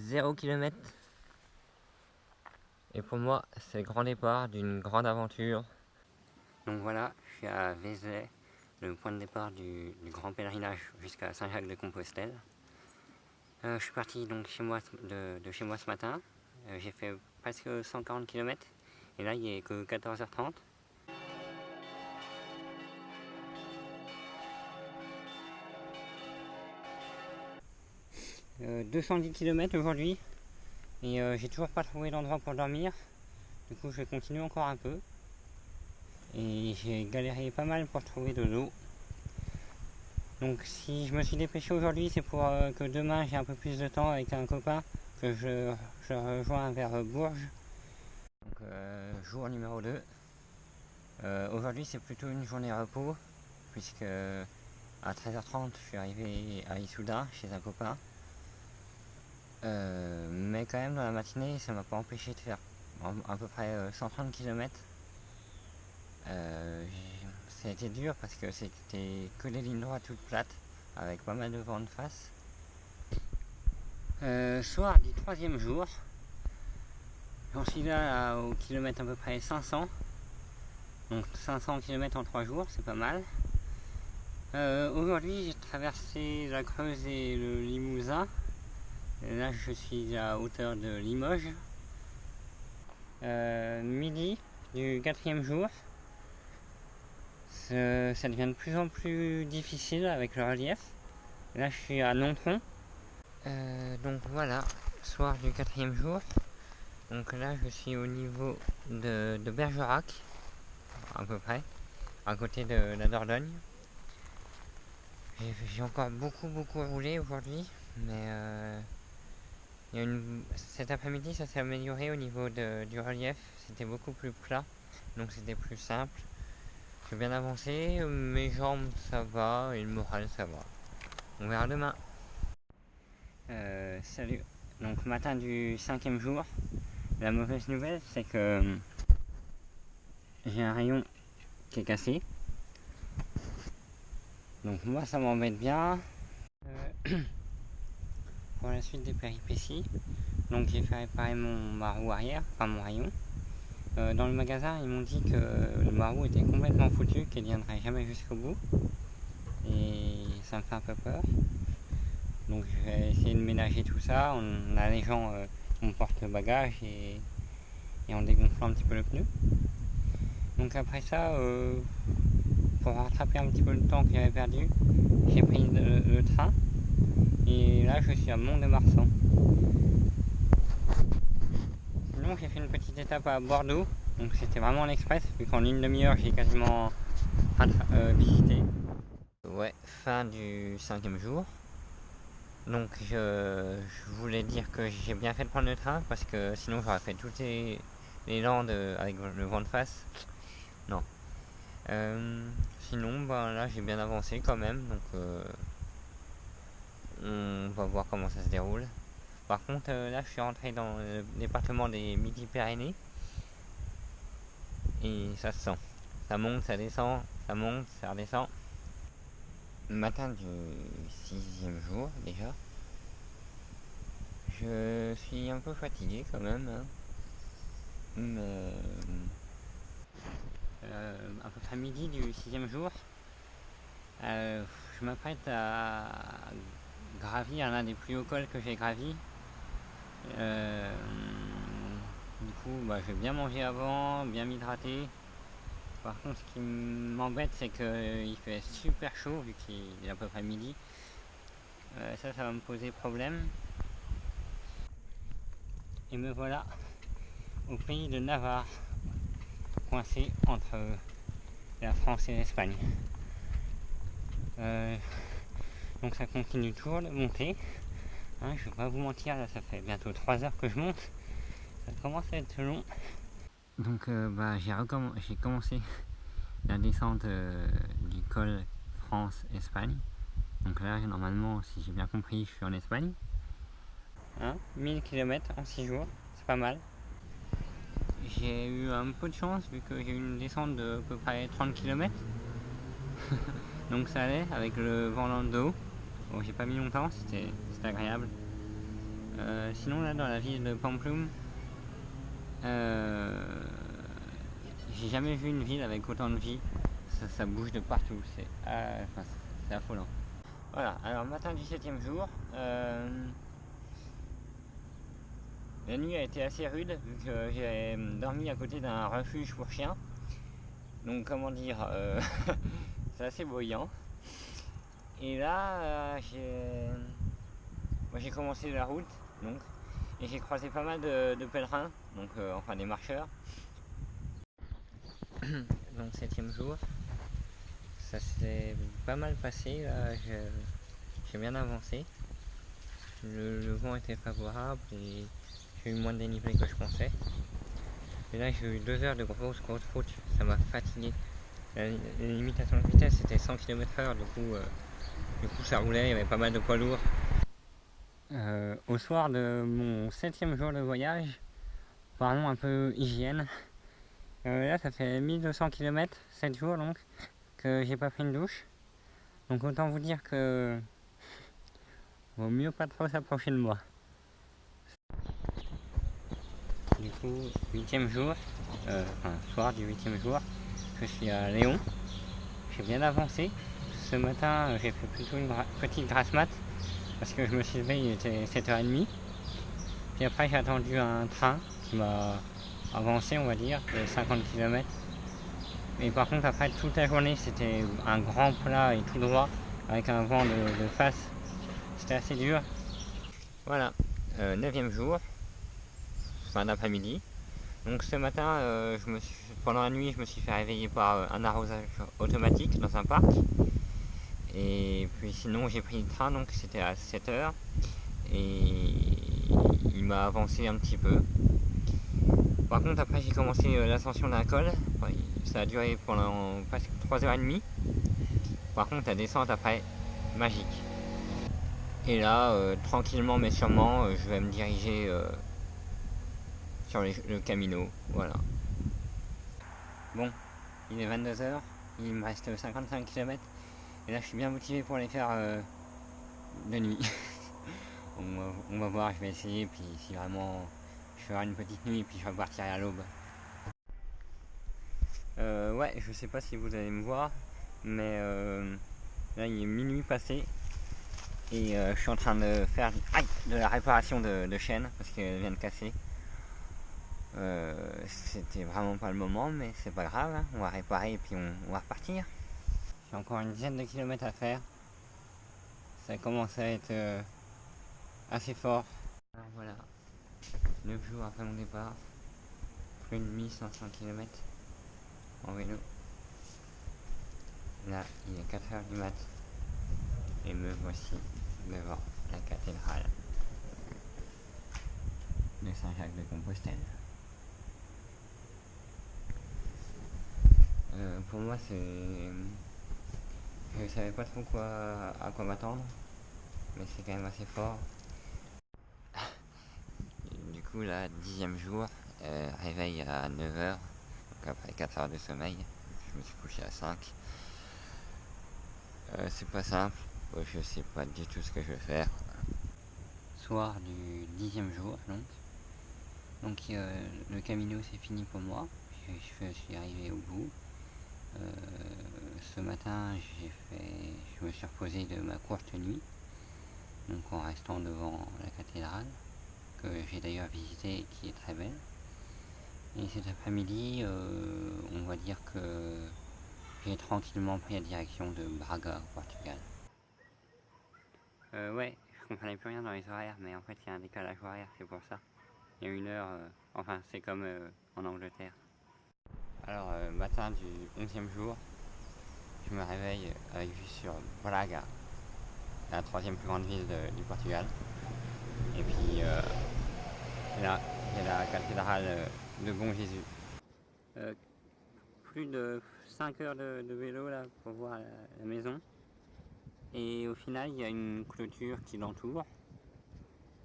0 km. Et pour moi, c'est le grand départ d'une grande aventure. Donc voilà, je suis à Vézelay, le point de départ du grand pèlerinage jusqu'à Saint-Jacques-de-Compostelle. Je suis parti donc de chez moi ce matin. J'ai fait presque 140 km. Et là, il est que 14h30. 210 km aujourd'hui. Et j'ai toujours pas trouvé d'endroit pour dormir. Du coup, je vais continuer encore un peu. Et j'ai galéré pas mal pour trouver de l'eau. Donc si je me suis dépêché aujourd'hui, c'est pour que demain j'ai un peu plus de temps avec un copain que je rejoins vers Bourges. Donc jour numéro 2. Aujourd'hui c'est plutôt une journée repos, puisque à 13h30 je suis arrivé à Issoudun chez un copain. Mais quand même dans la matinée ça m'a pas empêché de faire à peu près 130 km. Ça a été dur parce que c'était que des lignes droites toutes plates avec pas mal de vent de face. Soir du 3e jour, j'en suis là au kilomètre à peu près 500. Donc 500 km en 3 jours, c'est pas mal. Aujourd'hui j'ai traversé la Creuse et le Limousin. Et là je suis à hauteur de Limoges. Midi du 4e jour. Ça devient de plus en plus difficile avec le relief. Là je suis à Nontron. Donc voilà, soir du 4e jour. Donc là je suis au niveau de Bergerac, à peu près, à côté de la Dordogne. J'ai encore beaucoup roulé aujourd'hui, mais cet après-midi ça s'est amélioré au niveau du relief, c'était beaucoup plus plat, donc c'était plus simple. J'ai bien avancé, mes jambes ça va et le moral ça va. On verra demain. Salut. Donc matin du 5e jour. La mauvaise nouvelle c'est que j'ai un rayon qui est cassé. Donc moi ça m'embête bien. Pour la suite des péripéties, donc j'ai fait réparer ma roue arrière, enfin mon rayon. Dans le magasin ils m'ont dit que ma roue était complètement foutue, qu'elle ne viendrait jamais jusqu'au bout. Et ça me fait un peu peur. Donc je vais essayer de ménager tout ça en allégeant mon porte-bagages et en dégonflant un petit peu le pneu. Donc après ça, pour rattraper un petit peu le temps que j'avais perdu, j'ai pris le train. Et là je suis à Mont-de-Marsan. Sinon j'ai fait une petite étape à Bordeaux. Donc c'était vraiment en express, vu qu'en une demi-heure j'ai quasiment visité. Ouais, fin du 5e jour. Donc je voulais dire que j'ai bien fait de prendre le train, parce que sinon j'aurais fait toutes les Landes avec le vent de face. Non. Sinon là j'ai bien avancé quand même, donc on va voir comment ça se déroule. Par contre là je suis rentré dans le département des Midi-Pyrénées et ça se sent. Ça monte, ça descend, ça monte, ça redescend. Matin du 6e jour déjà. Je suis un peu fatigué quand même, hein. Mais à peu près midi du 6e jour, je m'apprête à gravir l'un des plus hauts cols que j'ai gravi. Du coup je vais bien manger avant, bien m'hydrater. Par contre ce qui m'embête c'est qu'il fait super chaud vu qu'il est à peu près midi. Ça va me poser problème. Et me voilà au pays de Navarre, coincé entre la France et l'Espagne. Donc ça continue toujours de monter. Hein, je vais pas vous mentir, là ça fait bientôt 3 heures que je monte. Ça commence à être long. Donc j'ai commencé la descente du col France-Espagne. Donc là normalement, si j'ai bien compris, je suis en Espagne. 1000 km en 6 jours, c'est pas mal. J'ai eu un peu de chance vu que j'ai eu une descente de à peu près 30 km. Donc ça allait avec le vent dans le dos. Bon, j'ai pas mis longtemps, c'était agréable. Sinon là dans la ville de Pamplona, j'ai jamais vu une ville avec autant de vie. Ça bouge de partout, c'est affolant. Voilà, alors matin du 7e jour, la nuit a été assez rude vu que j'ai dormi à côté d'un refuge pour chiens. Donc comment dire, c'est assez bruyant. Et là, j'ai commencé la route, donc, et j'ai croisé pas mal de pèlerins, donc enfin des marcheurs. Donc 7e jour, ça s'est pas mal passé, là, j'ai bien avancé. Le vent était favorable et j'ai eu moins de dénivelé que je pensais. Et là j'ai eu 2 heures de grosse route, ça m'a fatigué. La limitation de vitesse c'était 100 km/h, du coup ça roulait, il y avait pas mal de poids lourds. Au soir de mon 7e jour de voyage, parlons un peu hygiène. Là ça fait 1200 km, 7 jours donc, que j'ai pas pris une douche. Donc autant vous dire que vaut mieux pas trop s'approcher de moi. Du coup, 8e jour, soir du 8e jour, je suis à Léon. J'ai bien avancé. Ce matin, j'ai fait plutôt une petite grasse mat parce que je me suis levé, il était 7h30. Puis après, j'ai attendu un train qui m'a avancé, on va dire, de 50 km. Et par contre, après, toute la journée, c'était un grand plat et tout droit avec un vent de face. C'était assez dur. Voilà, 9e jour, fin d'après-midi. Donc ce matin, pendant la nuit, je me suis fait réveiller par un arrosage automatique dans un parc. Et puis sinon, j'ai pris le train, donc c'était à 7h. Et il m'a avancé un petit peu. Par contre, après, j'ai commencé l'ascension d'un col. Ça a duré pendant presque 3h30. Par contre, la descente après, magique. Et là, tranquillement mais sûrement, je vais me diriger sur le Camino. Voilà. Bon, il est 22h, il me reste 55 km. Et là, je suis bien motivé pour les faire de nuit. on va voir, je vais essayer. Puis si vraiment je ferai une petite nuit, puis je repartirai à l'aube. Ouais, je sais pas si vous allez me voir, mais là, il est minuit passé. Et je suis en train de faire de la réparation de chaîne parce qu'elle vient de casser. C'était vraiment pas le moment, mais c'est pas grave, hein. On va réparer et puis on va repartir. J'ai encore une dizaine de kilomètres à faire. Ça commence à être assez fort. Alors voilà, 9 jours après mon départ, plus de 1500 km en vélo. Là, il est 4h du mat et me voici devant la cathédrale de Saint-Jacques-de-Compostelle. Pour moi, je savais pas trop à quoi m'attendre, mais c'est quand même assez fort. Du coup, là, 10e jour, réveil à 9h, donc après 4 heures de sommeil, je me suis couché à 5. C'est pas simple, je sais pas du tout ce que je vais faire. Soir du 10e jour, donc le Camino c'est fini pour moi, je suis arrivé au bout. Ce matin, je me suis reposé de ma courte nuit, donc en restant devant la cathédrale, que j'ai d'ailleurs visitée et qui est très belle. Et cet après-midi, on va dire que j'ai tranquillement pris la direction de Braga, au Portugal. Ouais, je comprenais plus rien dans les horaires, mais en fait il y a un décalage horaire, c'est pour ça. Il y a une heure, enfin c'est comme en Angleterre. Alors, matin du 11e jour, je me réveille avec vue sur Braga, la 3e plus grande ville du Portugal. Et puis là, il y a la cathédrale de Bon Jésus. Plus de 5 heures de vélo là pour voir la maison. Et au final, il y a une clôture qui l'entoure.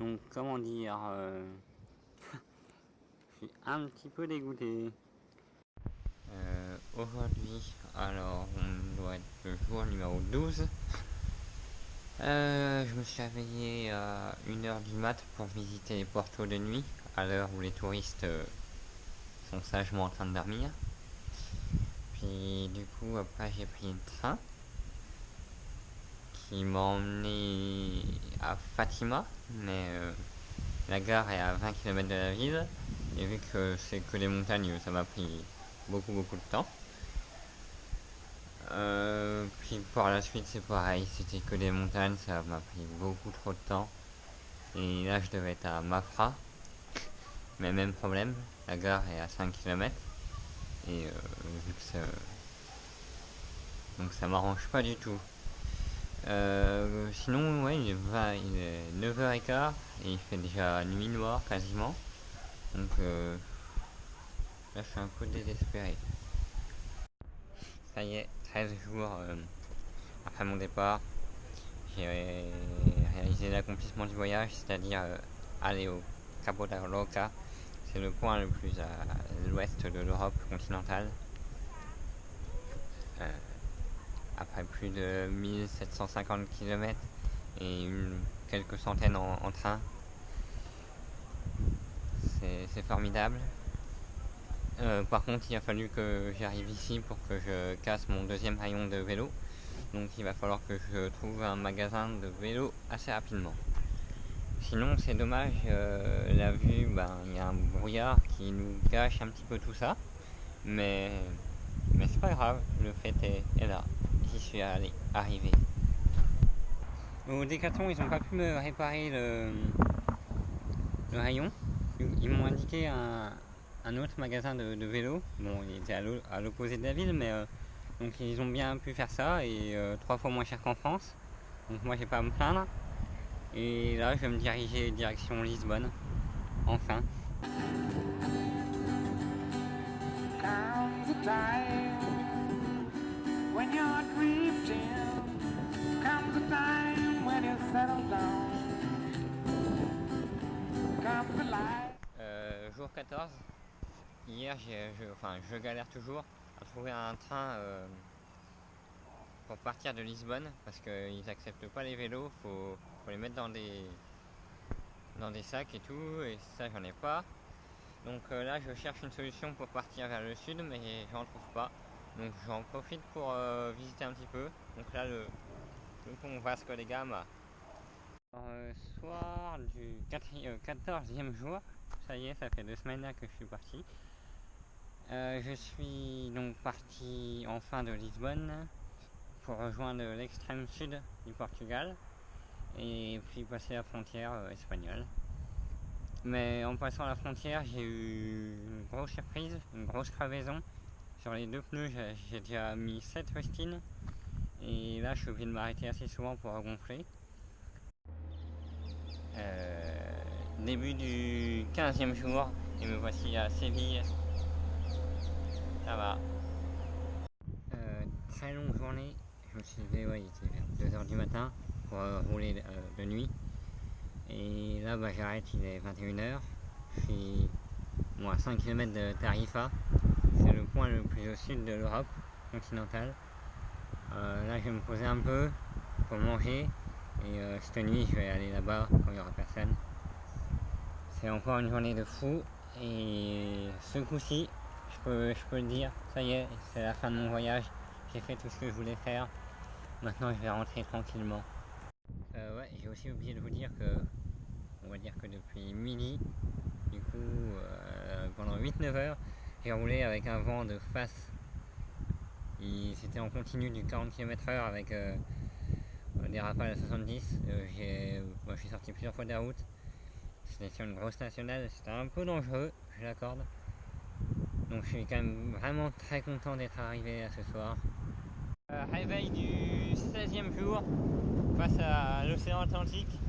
Donc, comment dire, je suis un petit peu dégoûté. Aujourd'hui, alors on doit être le jour numéro 12. Je me suis réveillé à 1 heure du mat pour visiter Porto de nuit, à l'heure où les touristes sont sagement en train de dormir. Puis du coup, après j'ai pris le train qui m'a emmené à Fatima, mais la gare est à 20 km de la ville, et vu que c'est que les montagnes, ça m'a pris beaucoup de temps. Puis par la suite c'est pareil, c'était que des montagnes, ça m'a pris beaucoup trop de temps. Et là je devais être à Mafra, mais même problème, la gare est à 5 km. Et vu que ça... Donc ça m'arrange pas du tout. Sinon ouais il est 9h15 et il fait déjà nuit noire quasiment. Donc là je suis un peu désespéré. Ça y est, 13 jours après mon départ, j'ai réalisé l'accomplissement du voyage, c'est-à-dire aller au Cabo da Roca. C'est le point le plus à l'ouest de l'Europe continentale. Euh, Après plus de 1750 km et quelques centaines en train, c'est formidable. Par contre, il a fallu que j'arrive ici pour que je casse mon deuxième rayon de vélo. Donc il va falloir que je trouve un magasin de vélo assez rapidement. Sinon, c'est dommage, la vue, il y a un brouillard qui nous cache un petit peu tout ça. Mais, mais c'est pas grave, le fait est là. J'y suis arrivé. Au Décathlon, ils n'ont pas pu me réparer le rayon. Ils m'ont indiqué un autre magasin de vélo. Bon, il était à l'opposé de la ville, mais donc ils ont bien pu faire ça et 3 fois moins cher qu'en France. Donc moi, j'ai pas à me plaindre. Et là, je vais me diriger direction Lisbonne. Enfin. Comes a time when you're drifting. Comes a time when you settle down. Comes a life. Jour 14. Hier, je galère toujours à trouver un train pour partir de Lisbonne parce qu'ils acceptent pas les vélos. Faut les mettre dans des sacs et tout. Et ça, j'en ai pas. Donc là, je cherche une solution pour partir vers le sud, mais j'en trouve pas. Donc j'en profite pour visiter un petit peu. Donc là, le pont Vasco da Gama. Soir du 14e jour, ça y est, ça fait 2 semaines là que je suis parti. Je suis donc parti en fin de Lisbonne pour rejoindre l'extrême sud du Portugal et puis passer la frontière espagnole. Mais en passant la frontière, j'ai eu une grosse surprise, une grosse crevaison. Sur les 2 pneus, j'ai déjà mis 7 rustines et là je suis obligé de m'arrêter assez souvent pour regonfler. Début du 15e jour et me voici à Séville. Ça va. Très longue journée. Je me suis levé, ouais, il était vers 2h du matin pour rouler de nuit. Et là, j'arrête, il est 21h. Je suis à 5 km de Tarifa. C'est le point le plus au sud de l'Europe continentale. Là, je vais me poser un peu pour manger. Et cette nuit, je vais aller là-bas quand il n'y aura personne. C'est encore une journée de fou. Et ce coup-ci, je peux le dire, ça y est, c'est la fin de mon voyage. J'ai fait tout ce que je voulais faire. Maintenant, je vais rentrer tranquillement. Ouais, j'ai aussi oublié de vous dire que, on va dire que depuis midi, du coup, pendant 8-9 heures, j'ai roulé avec un vent de face. C'était en continu du 40 km/h avec des rafales à 70. Je suis sorti plusieurs fois de la route. C'était sur une grosse nationale, c'était un peu dangereux, je l'accorde. Donc je suis quand même vraiment très content d'être arrivé à ce soir. Réveil du 16e jour face à l'océan Atlantique.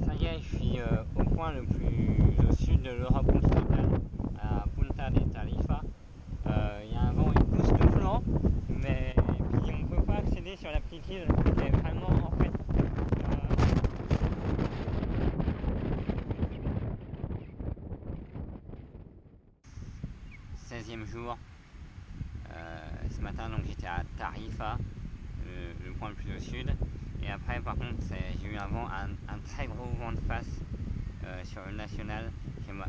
Ça y est, je suis au point le plus au sud de l'Europe continentale, à Punta de Tarifa. Il y a un vent époustouflant, mais puis on ne peut pas accéder sur la petite île qui est vraiment en fait 16e jour. Ce matin, donc j'étais à Tarifa, le point le plus au sud. Et après, par contre, j'ai eu un très gros vent de face sur le national.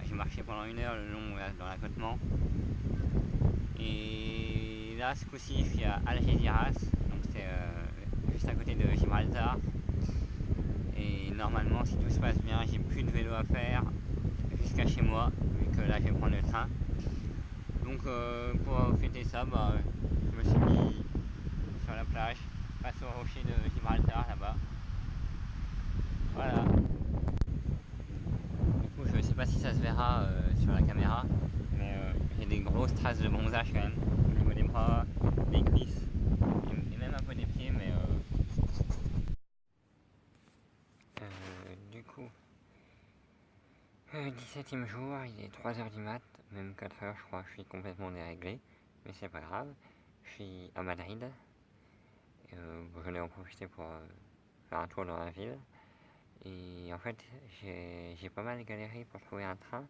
J'ai marché pendant 1 heure le long dans l'accotement. Et là, ce coup-ci, je suis à Algeciras, donc c'est juste à côté de Gibraltar. Et normalement, si tout se passe bien, j'ai plus de vélo à faire jusqu'à chez moi, vu que là, je vais prendre le train. Donc, pour fêter ça, je me suis mis sur la plage, face au rocher de Gibraltar là-bas. Voilà. Du coup, je sais pas si ça se verra sur la caméra, mais j'ai des grosses traces de bronzage quand même, au niveau des bras, des cuisses, et même un peu des pieds, mais du coup, 17e jour, il est 3h du mat, même 4h je crois, je suis complètement déréglé, mais c'est pas grave. Je suis à Madrid, j'en ai en profité pour faire un tour dans la ville, et en fait j'ai pas mal galéré pour trouver un train,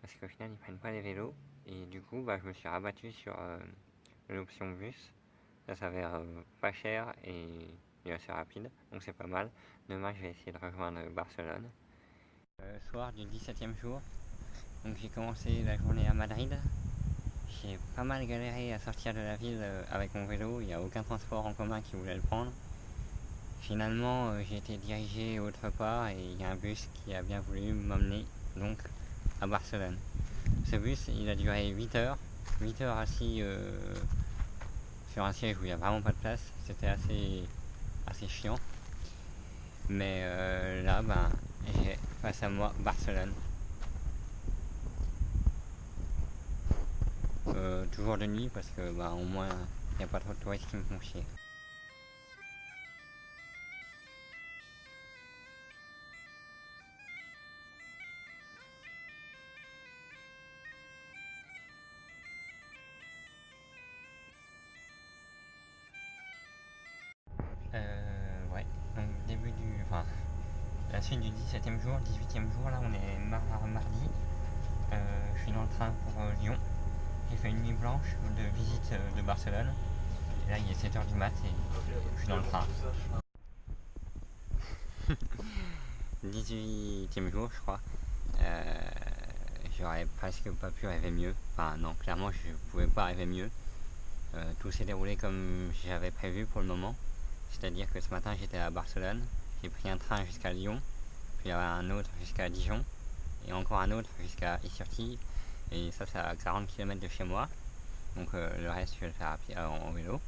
parce qu'au final ils prennent pas les vélos, et du coup je me suis rabattu sur l'option bus. Ça s'avère pas cher et assez rapide, donc c'est pas mal. Demain je vais essayer de rejoindre Barcelone. Soir du 17e jour, donc j'ai commencé la journée à Madrid. J'ai pas mal galéré à sortir de la ville avec mon vélo, il n'y a aucun transport en commun qui voulait le prendre. Finalement j'ai été dirigé autre part et il y a un bus qui a bien voulu m'emmener donc à Barcelone. Ce bus il a duré 8 heures, 8 heures assis sur un siège où il n'y a vraiment pas de place, c'était assez chiant. Mais là, j'ai face à moi Barcelone. Toujours de nuit parce que au moins il n'y a pas trop de touristes qui me font chier. Ouais, donc la suite du 17e jour, 18e jour, là on est mardi. Je suis dans le train pour Lyon. J'ai fait une nuit blanche de visite de Barcelone. Et là il est 7h du mat et je suis dans le train. 18e jour je crois. J'aurais presque pas pu rêver mieux. Enfin non, clairement je pouvais pas rêver mieux. Tout s'est déroulé comme j'avais prévu pour le moment. C'est-à-dire que ce matin j'étais à Barcelone, j'ai pris un train jusqu'à Lyon, puis un autre jusqu'à Dijon, et encore un autre jusqu'à Is-sur-Tille, et ça c'est à 40 km de chez moi. Donc le reste je vais le faire à pied, en vélo.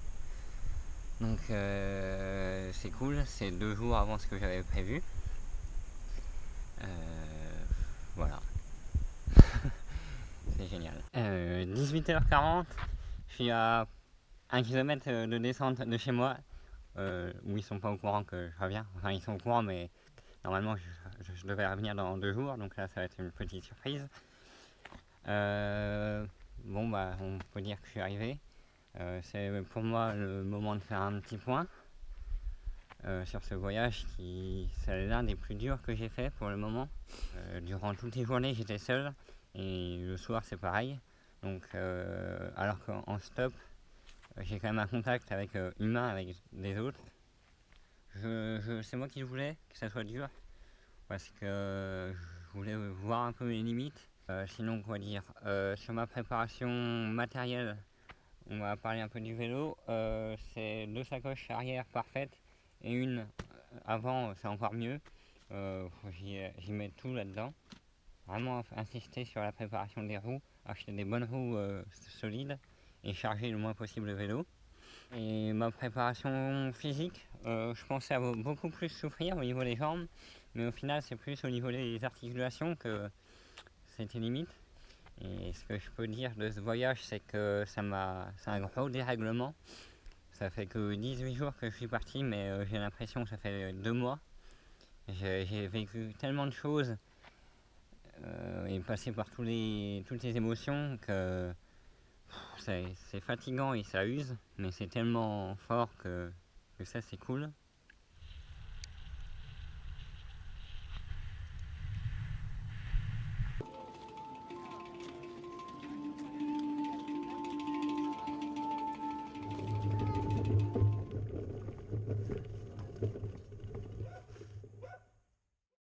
Donc c'est cool, c'est 2 jours avant ce que j'avais prévu. Voilà. C'est génial. 18h40, je suis à 1 km de descente de chez moi, où ils sont pas au courant que je reviens. Enfin, ils sont au courant, mais normalement, je devais revenir dans 2 jours, donc là, ça va être une petite surprise. On peut dire que je suis arrivé. C'est pour moi le moment de faire un petit point sur ce voyage qui c'est l'un des plus durs que j'ai fait pour le moment. Durant toutes les journées, j'étais seul, et le soir, c'est pareil. Donc, alors qu'en stop, j'ai quand même un contact humain avec des autres. C'est moi qui le voulais, que ça soit dur, parce que je voulais voir un peu mes limites. Sinon, quoi dire, sur ma préparation matérielle, on va parler un peu du vélo. C'est 2 sacoches arrière parfaites et une avant, c'est encore mieux. J'y mets tout là-dedans. Vraiment insister sur la préparation des roues, acheter des bonnes roues solides et charger le moins possible le vélo. Et ma préparation physique, je pensais beaucoup plus souffrir au niveau des jambes, mais au final c'est plus au niveau des articulations que c'était limite. Et ce que je peux dire de ce voyage, c'est que c'est un gros dérèglement. Ça fait que 18 jours que je suis parti, mais j'ai l'impression que ça fait 2 mois. J'ai vécu tellement de choses et passé par toutes les émotions que c'est fatigant et ça use, mais c'est tellement fort que ça c'est cool.